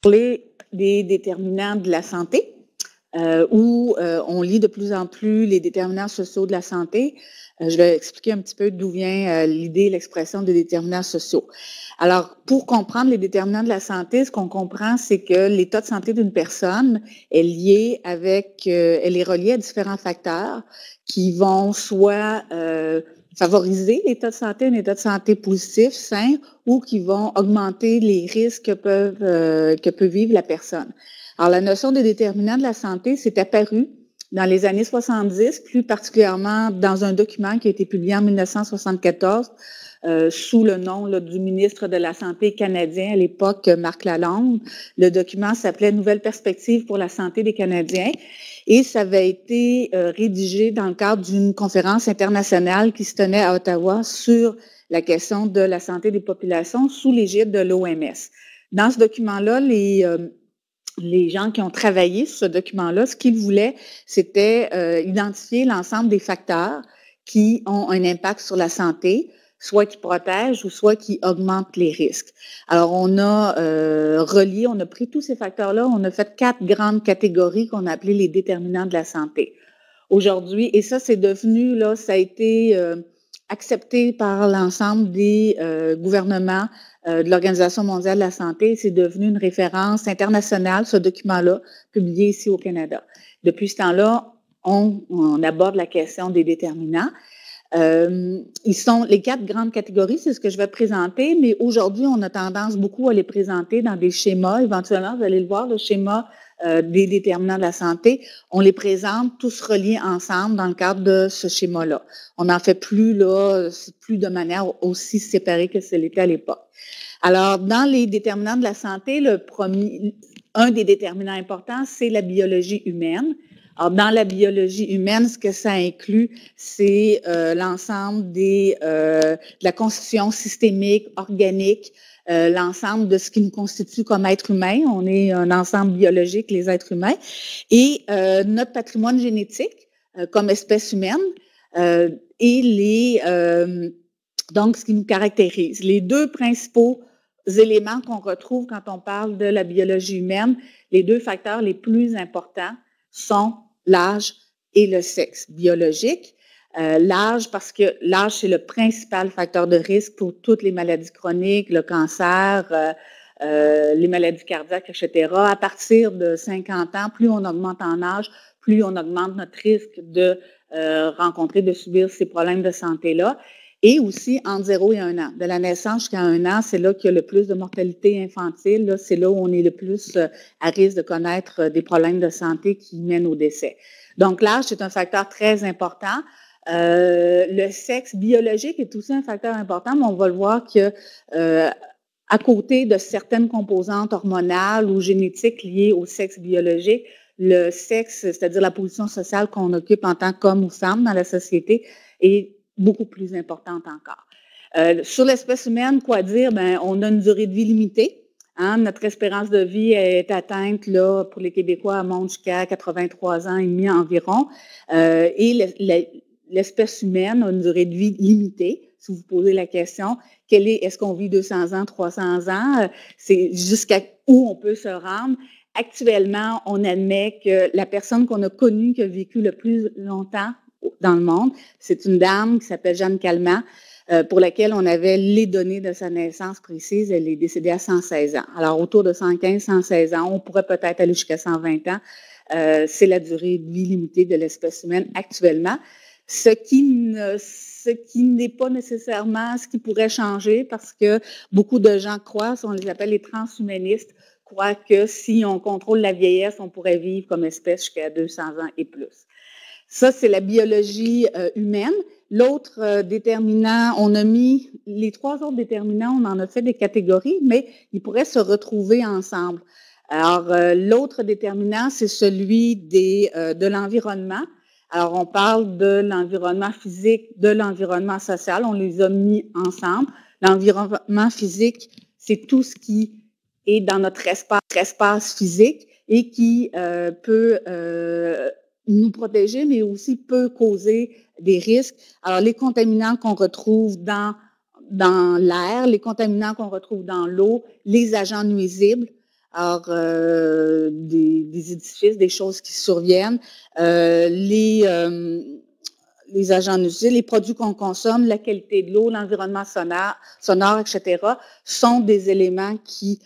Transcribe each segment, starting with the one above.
Parler des déterminants de la santé, où on lit de plus en plus les déterminants sociaux de la santé. Je vais expliquer un petit peu d'où vient l'idée, l'expression des déterminants sociaux. Alors, pour comprendre les déterminants de la santé, ce qu'on comprend, c'est que l'état de santé d'une personne est lié avec, elle est reliée à différents facteurs qui vont soit favoriser l'état de santé, un état de santé positif, sain, ou qui vont augmenter les risques que peut vivre la personne. Alors, la notion de déterminant de la santé s'est apparue dans les années 70, plus particulièrement dans un document qui a été publié en 1974 sous le nom du ministre de la Santé canadien à l'époque, Marc Lalonde. Le document s'appelait « Nouvelles perspectives pour la santé des Canadiens ». Et ça avait été rédigé dans le cadre d'une conférence internationale qui se tenait à Ottawa sur la question de la santé des populations sous l'égide de l'OMS. Dans ce document-là, les gens qui ont travaillé sur ce document-là, ce qu'ils voulaient, c'était identifier l'ensemble des facteurs qui ont un impact sur la santé, soit qui protègent ou soit qui augmentent les risques. Alors, on a relié, on a pris tous ces facteurs-là, on a fait 4 grandes catégories qu'on a appelées les déterminants de la santé. Aujourd'hui, et ça, c'est devenu, là, ça a été accepté par l'ensemble des gouvernements de l'Organisation mondiale de la santé. C'est devenu une référence internationale, ce document-là, publié ici au Canada. Depuis ce temps-là, on aborde la question des déterminants. Ils sont les 4 grandes catégories, c'est ce que je vais présenter, mais aujourd'hui, on a tendance beaucoup à les présenter dans des schémas. Éventuellement, vous allez le voir, le schéma des déterminants de la santé, on les présente tous reliés ensemble dans le cadre de ce schéma-là. On n'en fait plus, là, plus de manière aussi séparée que ce l'était à l'époque. Alors, dans les déterminants de la santé, un des déterminants importants, c'est la biologie humaine. Alors, dans la biologie humaine, ce que ça inclut, c'est l'ensemble de la constitution systémique, organique, l'ensemble de ce qui nous constitue comme être humain. On est un ensemble biologique, les êtres humains. Et notre patrimoine génétique comme espèce humaine et donc, ce qui nous caractérise. Les 2 principaux éléments qu'on retrouve quand on parle de la biologie humaine, les 2 facteurs les plus importants sont l'âge et le sexe biologique. L'âge, parce que l'âge, c'est le principal facteur de risque pour toutes les maladies chroniques, le cancer, les maladies cardiaques, etc. À partir de 50 ans, plus on augmente en âge, plus on augmente notre risque de subir ces problèmes de santé-là. Et aussi entre 0 et 1 an. De la naissance jusqu'à 1 an, c'est là qu'il y a le plus de mortalité infantile. C'est là où on est le plus à risque de connaître des problèmes de santé qui mènent au décès. Donc, l'âge, c'est un facteur très important. Le sexe biologique est aussi un facteur important, mais on va le voir que à côté de certaines composantes hormonales ou génétiques liées au sexe biologique, le sexe, c'est-à-dire la position sociale qu'on occupe en tant qu'homme ou femme dans la société, est beaucoup plus importante encore. Sur l'espèce humaine, quoi dire? Ben, on a une durée de vie limitée. Hein? Notre espérance de vie est atteinte, là, pour les Québécois, elle monte jusqu'à 83 ans et demi environ. Et l'espèce humaine a une durée de vie limitée. Si vous posez la question, est-ce qu'on vit 200 ans, 300 ans? C'est jusqu'à où on peut se rendre. Actuellement, on admet que la personne qu'on a connue qui a vécu le plus longtemps dans le monde, c'est une dame qui s'appelle Jeanne Calment, pour laquelle on avait les données de sa naissance précise. Elle est décédée à 116 ans. Alors, autour de 115, 116 ans, on pourrait peut-être aller jusqu'à 120 ans. C'est la durée de vie limitée de l'espèce humaine actuellement. Ce qui n'est pas nécessairement ce qui pourrait changer parce que beaucoup de gens croient, on les appelle les transhumanistes, croient que si on contrôle la vieillesse, on pourrait vivre comme espèce jusqu'à 200 ans et plus. Ça, c'est la biologie humaine. L'autre déterminant, on a mis les 3 autres déterminants, on en a fait des catégories, mais ils pourraient se retrouver ensemble. Alors, l'autre déterminant, c'est celui de l'environnement. Alors, on parle de l'environnement physique, de l'environnement social, on les a mis ensemble. L'environnement physique, c'est tout ce qui est dans notre espace physique et qui peut nous protéger, mais aussi peut causer des risques. Alors, les contaminants qu'on retrouve dans l'air, les contaminants qu'on retrouve dans l'eau, les agents nuisibles. Alors, des édifices, des choses qui surviennent, les agents nuisibles, les produits qu'on consomme, la qualité de l'eau, l'environnement sonore, etc., sont des éléments qui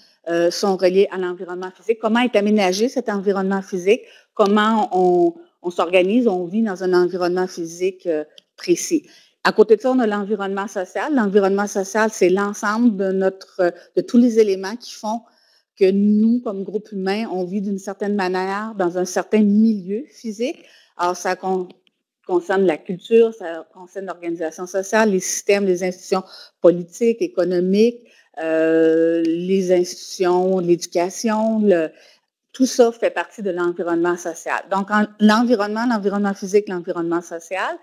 sont reliés à l'environnement physique. Comment est aménagé cet environnement physique? Comment on s'organise, on vit dans un environnement physique précis. À côté de ça, on a l'environnement social. L'environnement social, c'est l'ensemble de tous les éléments qui font que nous, comme groupe humain, on vit d'une certaine manière dans un certain milieu physique. Alors, ça concerne la culture, ça concerne l'organisation sociale, les systèmes, les institutions politiques, économiques, les institutions, l'éducation, tout ça fait partie de l'environnement social. Donc, l'environnement physique, l'environnement social.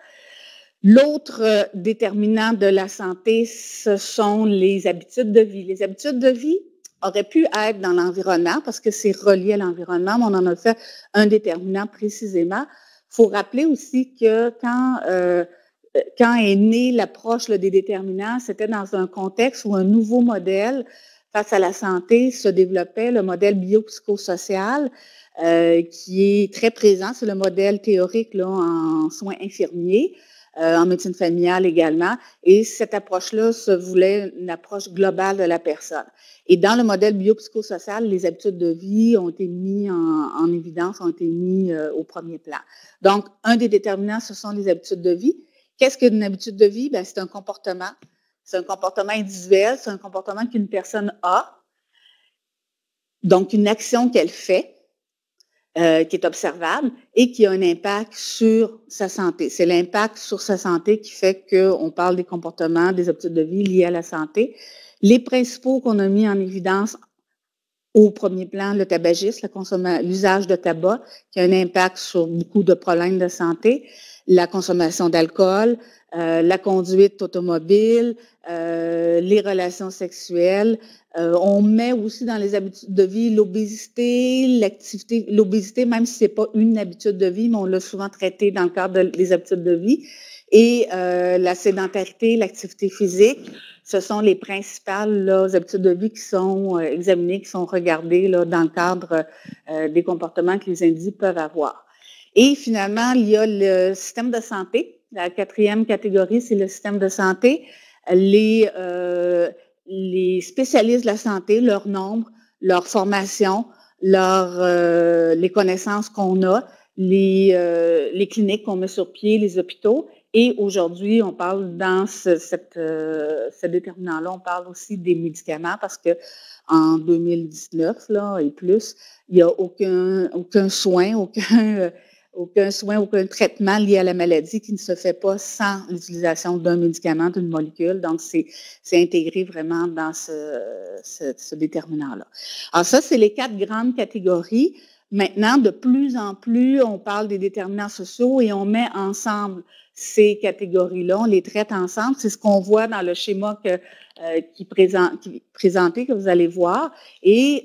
L'autre déterminant de la santé, ce sont les habitudes de vie. Les habitudes de vie auraient pu être dans l'environnement parce que c'est relié à l'environnement, mais on en a fait un déterminant précisément. Il faut rappeler aussi que quand est née l'approche des déterminants, c'était dans un contexte où un nouveau modèle face à la santé se développait, le modèle biopsychosocial, qui est très présent. C'est le modèle théorique là, en soins infirmiers, en médecine familiale également. Et cette approche-là se voulait une approche globale de la personne. Et dans le modèle biopsychosocial, les habitudes de vie ont été mis en évidence, ont été mis au premier plan. Donc, un des déterminants, ce sont les habitudes de vie. Qu'est-ce qu'une habitude de vie? Bien, c'est un comportement. C'est un comportement individuel, c'est un comportement qu'une personne a. Donc, une action qu'elle fait, qui est observable et qui a un impact sur sa santé. C'est l'impact sur sa santé qui fait qu'on parle des comportements, des habitudes de vie liées à la santé. Les principaux qu'on a mis en évidence au premier plan, le tabagisme, l'usage de tabac, qui a un impact sur beaucoup de problèmes de santé, la consommation d'alcool, la conduite automobile, les relations sexuelles. On met aussi dans les habitudes de vie l'obésité, l'activité. L'obésité, même si ce n'est pas une habitude de vie, mais on l'a souvent traité dans le cadre des habitudes de vie. Et la sédentarité, l'activité physique, ce sont les principales habitudes de vie qui sont examinées, qui sont regardées là, dans le cadre des comportements que les individus peuvent avoir. Et finalement, il y a le système de santé. La quatrième catégorie, c'est le système de santé. Les spécialistes de la santé, leur nombre, leur formation, les connaissances qu'on a, les cliniques qu'on met sur pied, les hôpitaux. Et aujourd'hui, on parle dans ce déterminant-là, on parle aussi des médicaments parce que en 2019 là, et plus, il n'y a aucun soin, aucun traitement lié à la maladie qui ne se fait pas sans l'utilisation d'un médicament, d'une molécule. Donc, c'est intégré vraiment dans ce déterminant-là. Alors ça, c'est les 4 grandes catégories. Maintenant, de plus en plus, on parle des déterminants sociaux et on met ensemble ces catégories-là, on les traite ensemble. C'est ce qu'on voit dans le schéma qui est présenté, que vous allez voir. Et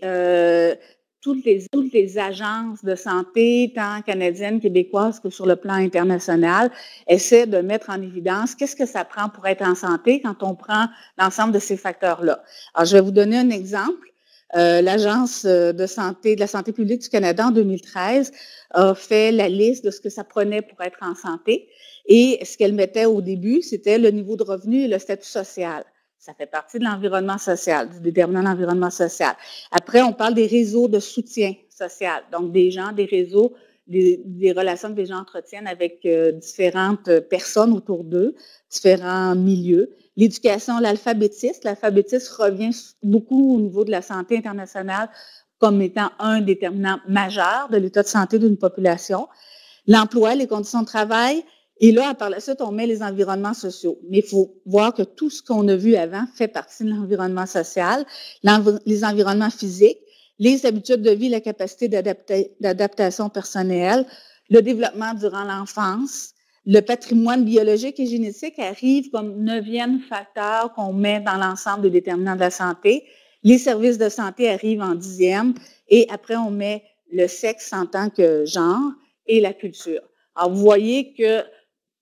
toutes les agences de santé, tant canadiennes, québécoises que sur le plan international, essaient de mettre en évidence qu'est-ce que ça prend pour être en santé quand on prend l'ensemble de ces facteurs-là. Alors, je vais vous donner un exemple. L'Agence de la santé publique du Canada, en 2013, a fait la liste de ce que ça prenait pour être en santé. Et ce qu'elle mettait au début, c'était le niveau de revenu et le statut social. Ça fait partie de l'environnement social, du déterminant de l'environnement social. Après, on parle des réseaux de soutien social. Donc, des gens, des réseaux, des relations que les gens entretiennent avec différentes personnes autour d'eux, différents milieux. L'éducation, l'alphabétisme. L'alphabétisme revient beaucoup au niveau de la santé internationale comme étant un déterminant majeur de l'état de santé d'une population. L'emploi, les conditions de travail. Et là, par la suite, on met les environnements sociaux. Mais il faut voir que tout ce qu'on a vu avant fait partie de l'environnement social, les environnements physiques, les habitudes de vie, la capacité d'adaptation personnelle, le développement durant l'enfance, le patrimoine biologique et génétique arrive comme 9e facteur qu'on met dans l'ensemble des déterminants de la santé. Les services de santé arrivent en 10e et après, on met le sexe en tant que genre et la culture. Alors, vous voyez que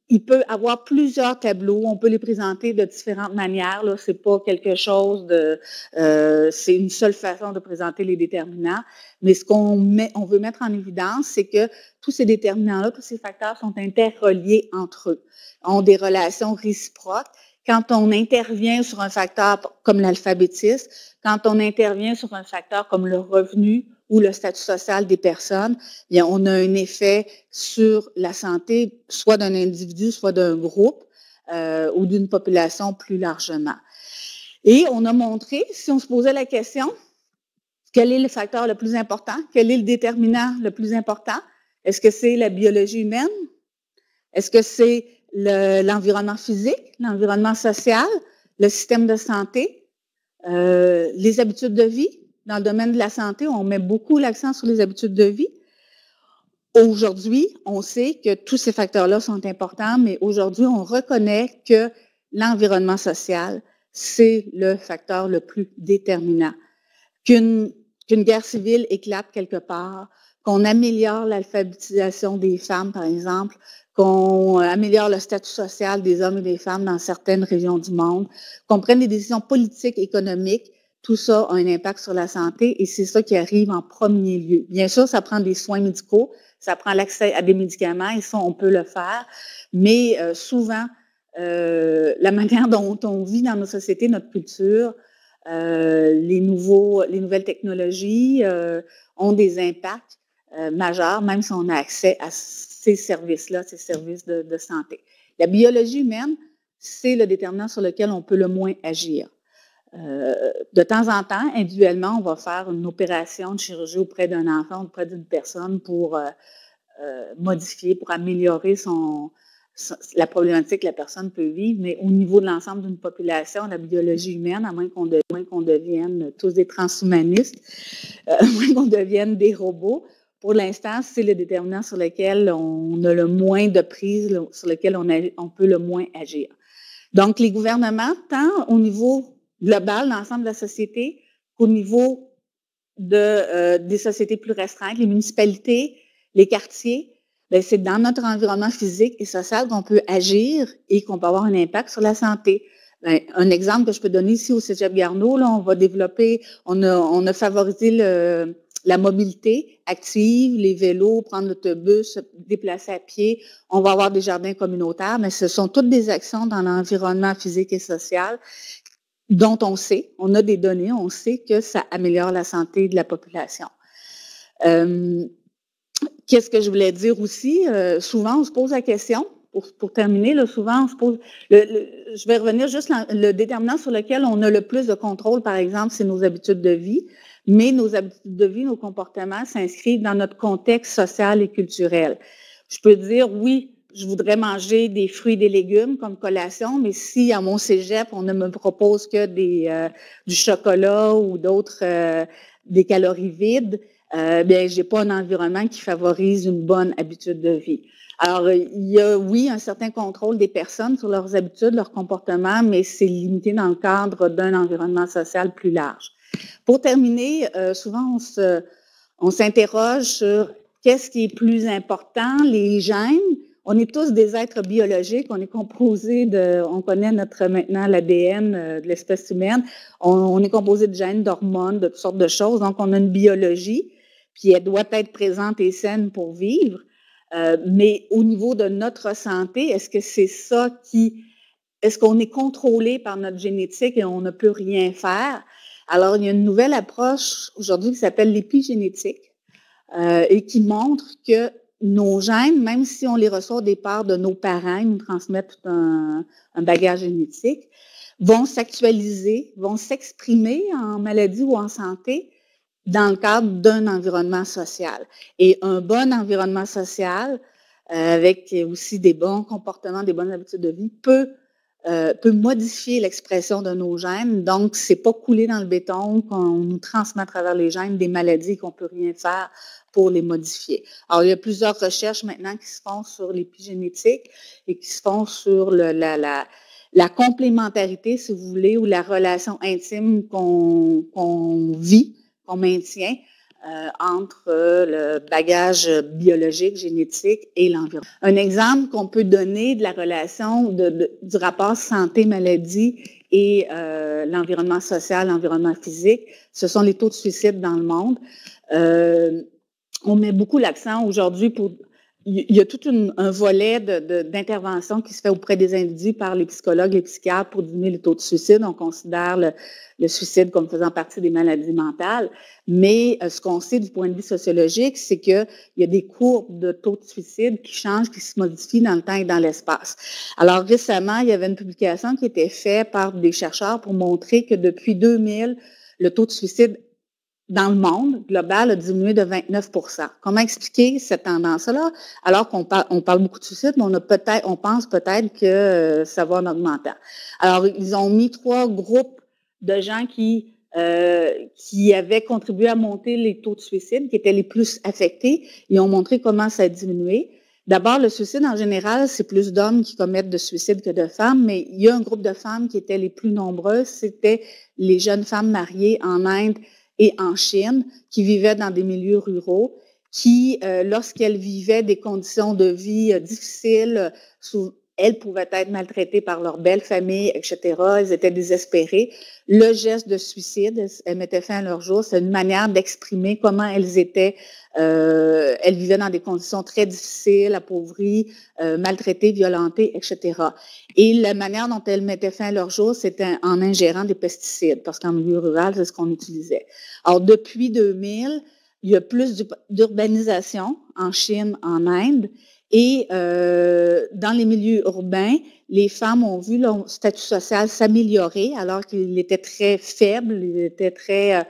il peut avoir plusieurs tableaux. On peut les présenter de différentes manières. Là, c'est pas quelque chose de, c'est une seule façon de présenter les déterminants. Mais ce on veut mettre en évidence, c'est que tous ces déterminants-là, tous ces facteurs sont interreliés entre eux, ont des relations réciproques. Quand on intervient sur un facteur comme l'alphabétisme, quand on intervient sur un facteur comme le revenu ou le statut social des personnes, bien, on a un effet sur la santé, soit d'un individu, soit d'un groupe ou d'une population plus largement. Et on a montré, si on se posait la question, quel est le facteur le plus important? Quel est le déterminant le plus important? Est-ce que c'est la biologie humaine? Est-ce que c'est l'environnement physique, l'environnement social, le système de santé, les habitudes de vie? Dans le domaine de la santé, on met beaucoup l'accent sur les habitudes de vie. Aujourd'hui, on sait que tous ces facteurs-là sont importants, mais aujourd'hui, on reconnaît que l'environnement social, c'est le facteur le plus déterminant. Qu'une guerre civile éclate quelque part, qu'on améliore l'alphabétisation des femmes, par exemple, qu'on améliore le statut social des hommes et des femmes dans certaines régions du monde, qu'on prenne des décisions politiques, économiques, tout ça a un impact sur la santé et c'est ça qui arrive en premier lieu. Bien sûr, ça prend des soins médicaux, ça prend l'accès à des médicaments et ça, on peut le faire, mais souvent, la manière dont on vit dans nos sociétés, notre culture, les nouvelles technologies ont des impacts majeurs, même si on a accès à ces services-là, ces services de santé. La biologie humaine, c'est le déterminant sur lequel on peut le moins agir. De temps en temps, individuellement, on va faire une opération de chirurgie auprès d'un enfant, auprès d'une personne pour modifier, pour améliorer la problématique que la personne peut vivre, mais au niveau de l'ensemble d'une population, la biologie humaine, à moins qu'on devienne tous des transhumanistes, à moins qu'on devienne des robots, pour l'instant, c'est le déterminant sur lequel on a le moins de prise, sur lequel on peut le moins agir. Donc, les gouvernements, tant au niveau global, l'ensemble de la société, qu'au niveau des sociétés plus restreintes, les municipalités, les quartiers, bien, c'est dans notre environnement physique et social qu'on peut agir et qu'on peut avoir un impact sur la santé. Bien, un exemple que je peux donner ici au Cégep Garneau, là, on va développer, on a favorisé la mobilité active, les vélos, prendre l'autobus, se déplacer à pied. On va avoir des jardins communautaires, mais ce sont toutes des actions dans l'environnement physique et social dont on a des données, on sait que ça améliore la santé de la population. Qu'est-ce que je voulais dire aussi? Souvent, on se pose la question, pour terminer, là, souvent, on se pose... je vais revenir juste le déterminant sur lequel on a le plus de contrôle, par exemple, c'est nos habitudes de vie. Mais nos habitudes de vie, nos comportements s'inscrivent dans notre contexte social et culturel. Je peux dire, oui, je voudrais manger des fruits et des légumes comme collation, mais si à mon cégep, on ne me propose que du chocolat ou d'autres, des calories vides, bien, j'ai pas un environnement qui favorise une bonne habitude de vie. Alors, il y a, oui, un certain contrôle des personnes sur leurs habitudes, leurs comportements, mais c'est limité dans le cadre d'un environnement social plus large. Pour terminer, souvent, on s'interroge sur qu'est-ce qui est plus important, les gènes. On est tous des êtres biologiques, on est composé on connaît maintenant l'ADN de l'espèce humaine, on est composé de gènes, d'hormones, de toutes sortes de choses, donc on a une biologie, puis elle doit être présente et saine pour vivre. Mais au niveau de notre santé, est-ce que c'est ça est-ce qu'on est contrôlé par notre génétique et on ne peut rien faire? Alors, il y a une nouvelle approche aujourd'hui qui s'appelle l'épigénétique et qui montre que nos gènes, même si on les reçoit au départ de nos parents, ils nous transmettent tout un bagage génétique, vont s'actualiser, vont s'exprimer en maladie ou en santé dans le cadre d'un environnement social. Et un bon environnement social, avec aussi des bons comportements, des bonnes habitudes de vie, peut modifier l'expression de nos gènes. Donc, c'est pas coulé dans le béton qu'on nous transmet à travers les gènes des maladies qu'on peut rien faire pour les modifier. Alors, il y a plusieurs recherches maintenant qui se font sur l'épigénétique et qui se font sur la complémentarité, si vous voulez, ou la relation intime qu'on vit, qu'on maintient entre le bagage biologique, génétique et l'environnement. Un exemple qu'on peut donner de la relation du rapport santé-maladie et l'environnement social, l'environnement physique, ce sont les taux de suicide dans le monde. On met beaucoup l'accent aujourd'hui pour... Il y a tout un volet d'intervention qui se fait auprès des individus par les psychologues, les psychiatres pour diminuer les taux de suicide. On considère le suicide comme faisant partie des maladies mentales. Mais ce qu'on sait du point de vue sociologique, c'est qu'il y a des courbes de taux de suicide qui changent, qui se modifient dans le temps et dans l'espace. Alors récemment, il y avait une publication qui était faite par des chercheurs pour montrer que depuis 2000, le taux de suicide dans le monde global a diminué de 29 %. Comment expliquer cette tendance-là? Alors qu'on parle beaucoup de suicide, mais on pense peut-être que ça va en augmentant. Alors, ils ont mis 3 groupes de gens qui avaient contribué à monter les taux de suicide, qui étaient les plus affectés. Ils ont montré comment ça a diminué. D'abord, le suicide, en général, c'est plus d'hommes qui commettent de suicide que de femmes, mais il y a un groupe de femmes qui étaient les plus nombreuses, c'était les jeunes femmes mariées en Inde et en Chine, qui vivaient dans des milieux ruraux, qui, lorsqu'elles vivaient des conditions de vie difficiles, elles pouvaient être maltraitées par leur belle famille, etc. Elles étaient désespérées. Le geste de suicide, elles mettaient fin à leur jour, c'est une manière d'exprimer comment elles étaient. Elles vivaient dans des conditions très difficiles, appauvries, maltraitées, violentées, etc. Et la manière dont elles mettaient fin à leur jour, c'était en ingérant des pesticides, parce qu'en milieu rural, c'est ce qu'on utilisait. Alors, depuis 2000, il y a plus d'urbanisation en Chine, en Inde, et dans les milieux urbains, les femmes ont vu leur statut social s'améliorer alors qu'il était très faible, il était très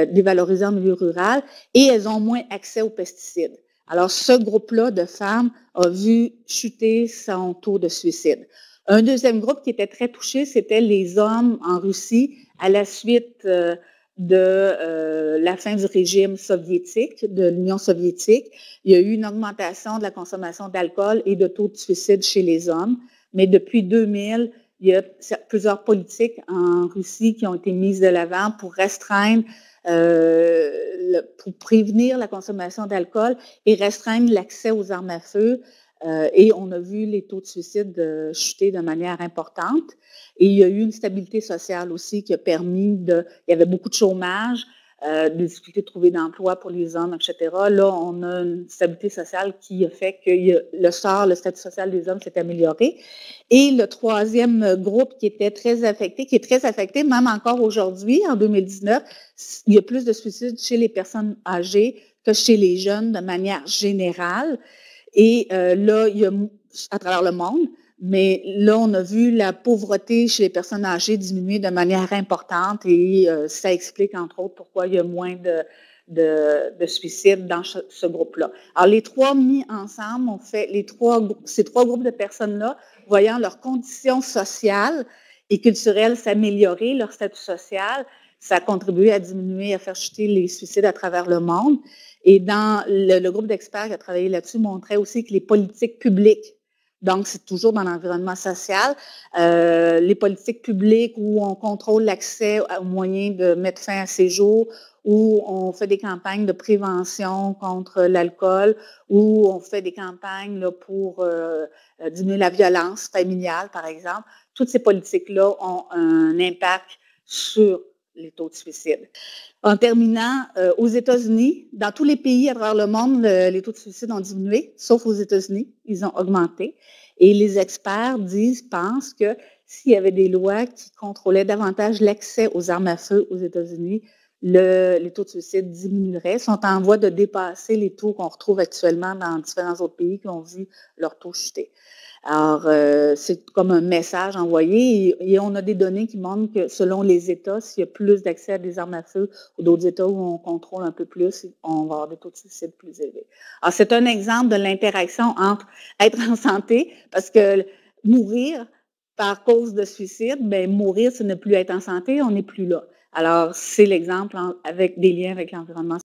dévalorisé en milieu rural, et elles ont moins accès aux pesticides. Alors, ce groupe-là de femmes a vu chuter son taux de suicide. Un deuxième groupe qui était très touché, c'était les hommes en Russie à la suite de la fin du régime soviétique, de l'Union soviétique. Il y a eu une augmentation de la consommation d'alcool et de taux de suicide chez les hommes. Mais depuis 2000, il y a plusieurs politiques en Russie qui ont été mises de l'avant pour restreindre, pour prévenir la consommation d'alcool et restreindre l'accès aux armes à feu. Et on a vu les taux de suicide chuter de manière importante. Et il y a eu une stabilité sociale aussi qui a permis il y avait beaucoup de chômage, des difficultés de trouver d'emploi pour les hommes, etc. Là, on a une stabilité sociale qui a fait que le statut social des hommes s'est amélioré. Et le troisième groupe qui est très affecté, même encore aujourd'hui, en 2019, il y a plus de suicides chez les personnes âgées que chez les jeunes de manière générale. Et là, il y a à travers le monde, mais là, on a vu la pauvreté chez les personnes âgées diminuer de manière importante et ça explique, entre autres, pourquoi il y a moins de suicides dans ce groupe-là. Alors, les trois mis ensemble, on fait ces trois groupes de personnes-là, voyant leurs conditions sociales et culturelles s'améliorer, leur statut social, ça a contribué à diminuer, à faire chuter les suicides à travers le monde. Et dans le groupe d'experts qui a travaillé là-dessus montrait aussi que les politiques publiques, donc c'est toujours dans l'environnement social, les politiques publiques où on contrôle l'accès aux moyens de mettre fin à ces jours, où on fait des campagnes de prévention contre l'alcool, où on fait des campagnes là, pour diminuer la violence familiale, par exemple. Toutes ces politiques-là ont un impact sur les taux de suicide. En terminant, aux États-Unis, dans tous les pays à travers le monde, les taux de suicide ont diminué, sauf aux États-Unis, ils ont augmenté. Et les experts pensent que s'il y avait des lois qui contrôlaient davantage l'accès aux armes à feu aux États-Unis, les taux de suicide diminueraient, Ils sont en voie de dépasser les taux qu'on retrouve actuellement dans différents autres pays qui ont vu leur taux chuter. Alors, c'est comme un message envoyé et on a des données qui montrent que selon les États, s'il y a plus d'accès à des armes à feu ou d'autres États où on contrôle un peu plus, on va avoir des taux de suicide plus élevés. Alors, c'est un exemple de l'interaction entre être en santé, parce que mourir par cause de suicide, bien, mourir, ce n'est plus être en santé, on n'est plus là. Alors, c'est l'exemple avec des liens avec l'environnement.